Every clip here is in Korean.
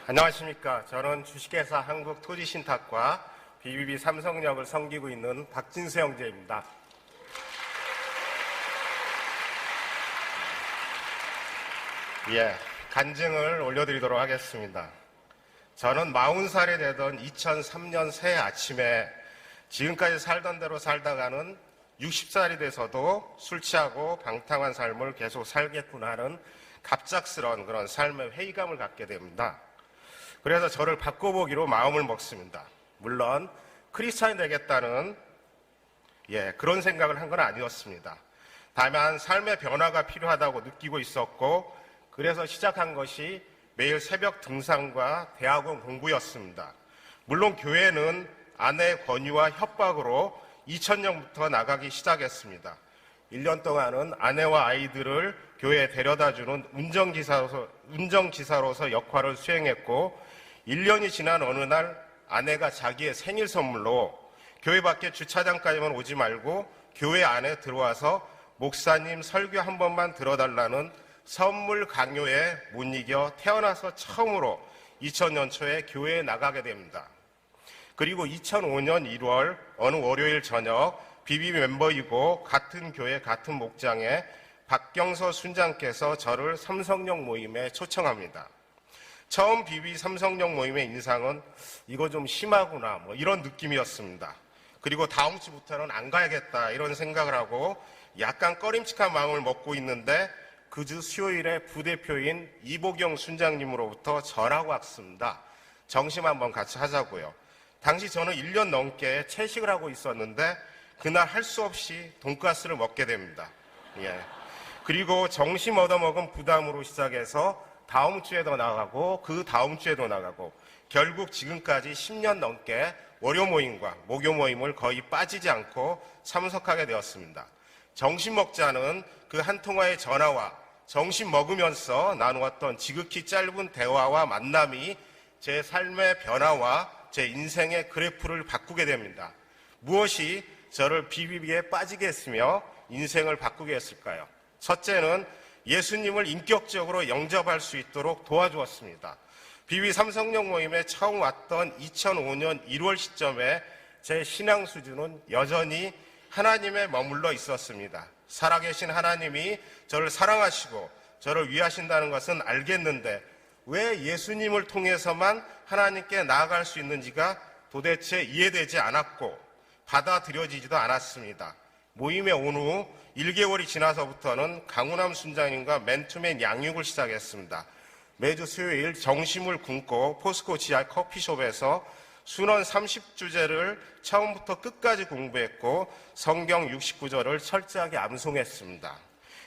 안녕하십니까. 저는 주식회사 한국토지신탁과 BBB 삼성역을 섬기고 있는 박진수 형제입니다. 간증을 올려드리도록 하겠습니다. 저는 40살이 되던 2003년 새해 아침에 지금까지 살던 대로 살다가는 60살이 돼서도 술 취하고 방탕한 삶을 계속 살겠구나 하는 갑작스러운 그런 삶의 회의감을 갖게 됩니다. 그래서 저를 바꿔보기로 마음을 먹습니다. 물론 크리스찬이 되겠다는 그런 생각을 한 건 아니었습니다. 다만 삶의 변화가 필요하다고 느끼고 있었고, 그래서 시작한 것이 매일 새벽 등산과 대학원 공부였습니다. 물론 교회는 아내의 권유와 협박으로 2000년부터 나가기 시작했습니다. 1년 동안은 아내와 아이들을 교회에 데려다주는 운전기사로서 역할을 수행했고, 1년이 지난 어느 날 아내가 자기의 생일 선물로 교회 밖에 주차장까지만 오지 말고 교회 안에 들어와서 목사님 설교 한 번만 들어달라는 선물 강요에 못 이겨 태어나서 처음으로 2000년 초에 교회에 나가게 됩니다. 그리고 2005년 1월 어느 월요일 저녁 BBB 멤버이고 같은 교회 같은 목장에 박경서 순장께서 저를 삼성역 모임에 초청합니다. 처음 BBB 삼성역 모임의 인상은 이거 좀 심하구나 이런 느낌이었습니다. 그리고 다음 주부터는 안 가야겠다 이런 생각을 하고 약간 꺼림칙한 마음을 먹고 있는데 그 주 수요일에 부대표인 이보경 순장님으로부터 전화가 왔습니다. 점심 한번 같이 하자고요. 당시 저는 1년 넘게 채식을 하고 있었는데 그날 할 수 없이 돈가스를 먹게 됩니다. 그리고 점심 얻어먹은 부담으로 시작해서 다음 주에도 나가고 그 다음 주에도 나가고 결국 지금까지 10년 넘게 월요 모임과 목요 모임을 거의 빠지지 않고 참석하게 되었습니다. 점심 먹자는 그 한 통화의 전화와 점심 먹으면서 나누었던 지극히 짧은 대화와 만남이 제 삶의 변화와 제 인생의 그래프를 바꾸게 됩니다. 무엇이 저를 BBB에 빠지게 했으며 인생을 바꾸게 했을까요? 첫째는 예수님을 인격적으로 영접할 수 있도록 도와주었습니다. BBB 삼성역 모임에 처음 왔던 2005년 1월 시점에 제 신앙 수준은 여전히 하나님에 머물러 있었습니다. 살아계신 하나님이 저를 사랑하시고 저를 위하신다는 것은 알겠는데 왜 예수님을 통해서만 하나님께 나아갈 수 있는지가 도대체 이해되지 않았고 받아들여지지도 않았습니다. 모임에 온 후 1개월이 지나서부터는 강훈함 순장님과 맨투맨 양육을 시작했습니다. 매주 수요일 정심을 굶고 포스코 지하 커피숍에서 순원 30주제를 처음부터 끝까지 공부했고 성경 69절을 철저하게 암송했습니다.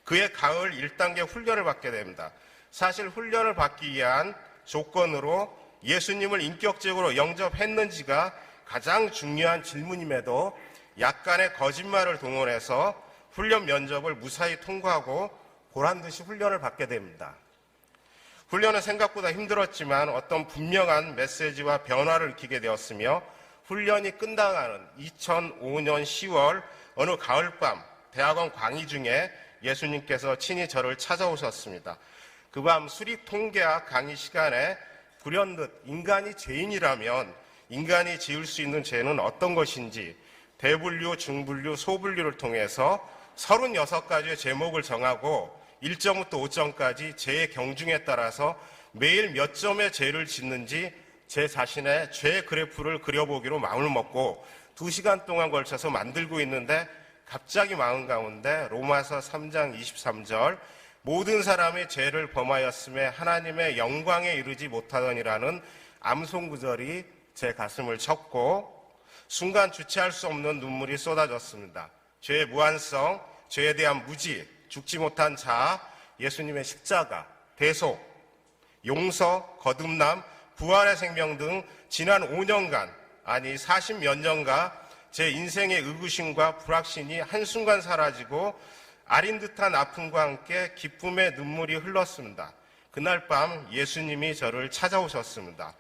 그해 가을 1단계 훈련을 받게 됩니다. 사실 훈련을 받기 위한 조건으로 예수님을 인격적으로 영접했는지가 가장 중요한 질문임에도 약간의 거짓말을 동원해서 훈련 면접을 무사히 통과하고 보란듯이 훈련을 받게 됩니다. 훈련은 생각보다 힘들었지만 어떤 분명한 메시지와 변화를 느끼게 되었으며 훈련이 끝나가는 2005년 10월 어느 가을밤 대학원 강의 중에 예수님께서 친히 저를 찾아오셨습니다. 그 밤 수립 통계학 강의 시간에 불현듯 인간이 죄인이라면 인간이 지을 수 있는 죄는 어떤 것인지 대분류, 중분류, 소분류를 통해서 36가지의 제목을 정하고 1점부터 5점까지 죄의 경중에 따라서 매일 몇 점의 죄를 짓는지 제 자신의 죄 그래프를 그려보기로 마음을 먹고 2시간 동안 걸쳐서 만들고 있는데 갑자기 마음 가운데 로마서 3장 23절 모든 사람의 죄를 범하였음에 하나님의 영광에 이르지 못하더니라는 암송 구절이 제 가슴을 쳤고 순간 주체할 수 없는 눈물이 쏟아졌습니다. 죄의 무한성, 죄에 대한 무지, 죽지 못한 자아, 예수님의 십자가, 대속, 용서, 거듭남, 부활의 생명 등 지난 5년간, 아니 40몇 년간 제 인생의 의구심과 불확신이 한순간 사라지고 아린 듯한 아픔과 함께 기쁨의 눈물이 흘렀습니다. 그날 밤 예수님이 저를 찾아오셨습니다.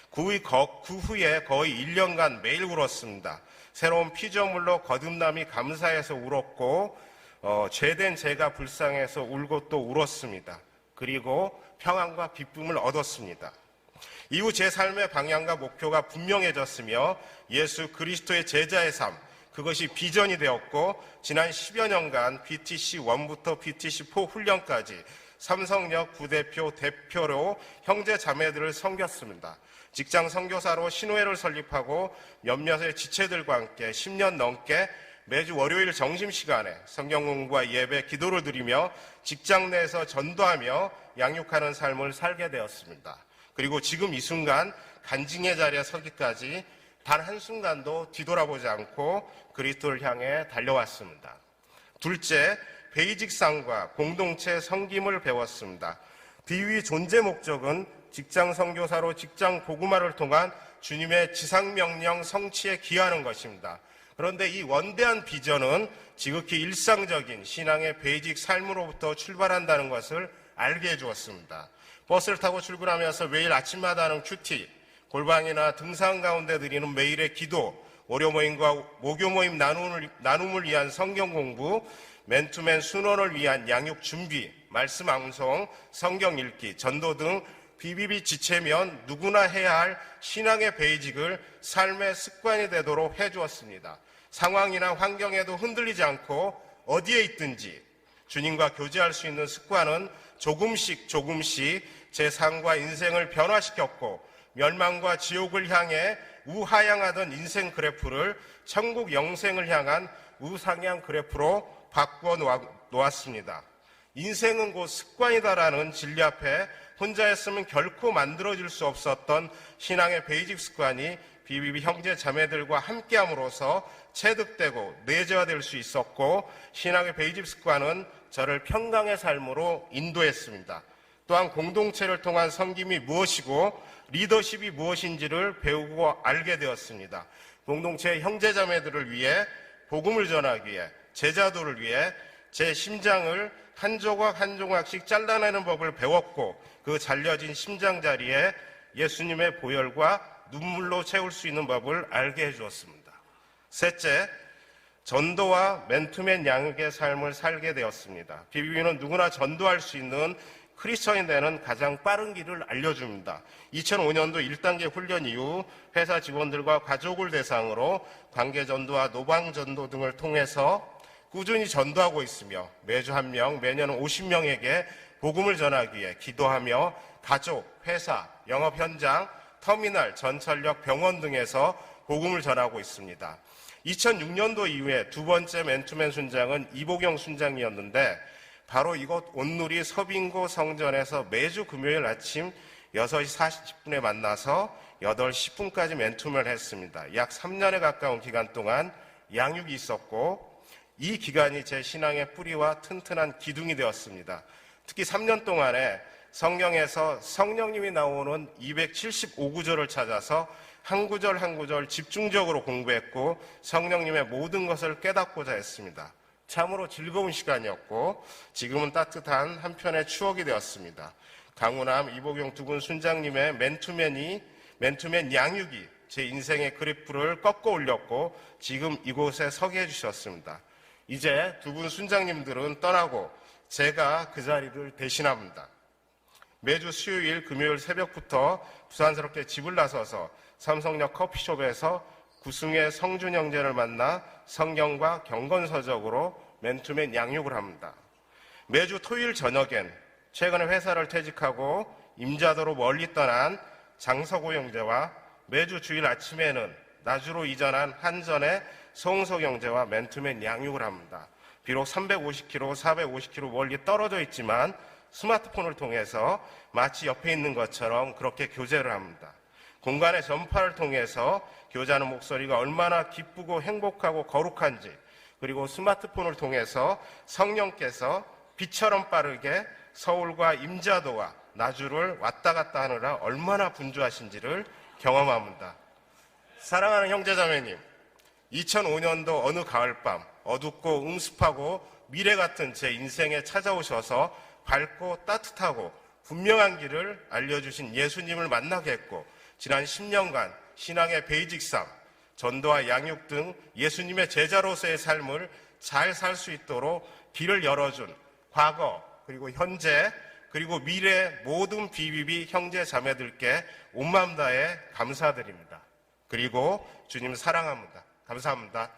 그 후에 거의 1년간 매일 울었습니다. 새로운 피조물로 거듭남이 감사해서 울었고 죄된 제가 불쌍해서 울고 또 울었습니다. 그리고 평안과 기쁨을 얻었습니다. 이후 제 삶의 방향과 목표가 분명해졌으며 예수 그리스도의 제자의 삶, 그것이 비전이 되었고 지난 10여 년간 BTC1부터 BTC4 훈련까지 삼성역 부대표 대표로 형제 자매들을 섬겼습니다. 직장 선교사로 신호회를 설립하고 몇몇의 지체들과 함께 10년 넘게 매주 월요일 점심시간에 성경 공부와 예배, 기도를 드리며 직장 내에서 전도하며 양육하는 삶을 살게 되었습니다. 그리고 지금 이 순간 간증의 자리에 서기까지 단 한순간도 뒤돌아보지 않고 그리스도를 향해 달려왔습니다. 둘째, 베이직상과 공동체 섬김을 배웠습니다. 비위 존재 목적은 직장 선교사로 직장 복음화를 통한 주님의 지상명령 성취에 기하는 것입니다. 그런데 이 원대한 비전은 지극히 일상적인 신앙의 베이직 삶으로부터 출발한다는 것을 알게 해주었습니다. 버스를 타고 출근하면서 매일 아침마다 하는 큐티, 골방이나 등산 가운데 드리는 매일의 기도, 월요 모임과 목요 모임 나눔을 위한 성경 공부, 맨투맨 순원을 위한 양육 준비, 말씀 암송, 성경 읽기, 전도 등 BBB 지체면 누구나 해야 할 신앙의 베이직을 삶의 습관이 되도록 해주었습니다. 상황이나 환경에도 흔들리지 않고 어디에 있든지 주님과 교제할 수 있는 습관은 조금씩 제 삶과 인생을 변화시켰고 멸망과 지옥을 향해 우하향하던 인생 그래프를 천국 영생을 향한 우상향 그래프로 바꾸어 놓았습니다. 인생은 곧 습관이다라는 진리 앞에 혼자 했으면 결코 만들어질 수 없었던 신앙의 베이직 습관이 BBB 형제 자매들과 함께함으로써 체득되고 내재화될 수 있었고 신앙의 베이직 습관은 저를 평강의 삶으로 인도했습니다. 또한 공동체를 통한 섬김이 무엇이고 리더십이 무엇인지를 배우고 알게 되었습니다. 공동체의 형제 자매들을 위해 복음을 전하기 위해 제자도를 위해 제 심장을 한 조각 한 조각씩 잘라내는 법을 배웠고 그 잘려진 심장 자리에 예수님의 보혈과 눈물로 채울 수 있는 법을 알게 해주었습니다. 셋째, 전도와 맨투맨 양육의 삶을 살게 되었습니다. BBB는 누구나 전도할 수 있는 크리스천이 되는 가장 빠른 길을 알려줍니다. 2005년도 1단계 훈련 이후 회사 직원들과 가족을 대상으로 관계전도와 노방전도 등을 통해서 꾸준히 전도하고 있으며 매주 한 명, 매년 50명에게 복음을 전하기 위해 기도하며 가족, 회사, 영업 현장, 터미널, 전철역, 병원 등에서 복음을 전하고 있습니다. 2006년도 이후에 두 번째 맨투맨 순장은 이보경 순장이었는데 바로 이곳 온누리 서빙고 성전에서 매주 금요일 아침 6시 40분에 만나서 8시 10분까지 맨투맨을 했습니다. 약 3년에 가까운 기간 동안 양육이 있었고 이 기간이 제 신앙의 뿌리와 튼튼한 기둥이 되었습니다. 특히 3년 동안에 성경에서 성령님이 나오는 275구절을 찾아서 한 구절 한 구절 집중적으로 공부했고 성령님의 모든 것을 깨닫고자 했습니다. 참으로 즐거운 시간이었고 지금은 따뜻한 한편의 추억이 되었습니다. 강우남, 이보경 두 분 순장님의 맨투맨 양육이 제 인생의 그래프를 꺾어 올렸고 지금 이곳에 서게 해주셨습니다. 이제 두 분 순장님들은 떠나고 제가 그 자리를 대신합니다. 매주 수요일, 금요일 새벽부터 부산스럽게 집을 나서서 삼성역 커피숍에서 구승의 성준 형제를 만나 성경과 경건서적으로 맨투맨 양육을 합니다. 매주 토요일 저녁엔 최근에 회사를 퇴직하고 임자도로 멀리 떠난 장서고 형제와 매주 주일 아침에는 나주로 이전한 한전의 송석 형제와 맨투맨 양육을 합니다. 비록 350km, 450km 멀리 떨어져 있지만 스마트폰을 통해서 마치 옆에 있는 것처럼 그렇게 교제를 합니다. 공간의 전파를 통해서 교제하는 목소리가 얼마나 기쁘고 행복하고 거룩한지 그리고 스마트폰을 통해서 성령께서 빛처럼 빠르게 서울과 임자도와 나주를 왔다 갔다 하느라 얼마나 분주하신지를 경험합니다. 사랑하는 형제자매님, 2005년도 어느 가을밤 어둡고 음습하고 미래 같은 제 인생에 찾아오셔서 밝고 따뜻하고 분명한 길을 알려주신 예수님을 만나게 했고 지난 10년간 신앙의 베이직 삶, 전도와 양육 등 예수님의 제자로서의 삶을 잘 살 수 있도록 길을 열어준 과거 그리고 현재 그리고 미래 모든 BBB 형제 자매들께 온 마음 다해 감사드립니다. 그리고 주님 사랑합니다. 감사합니다.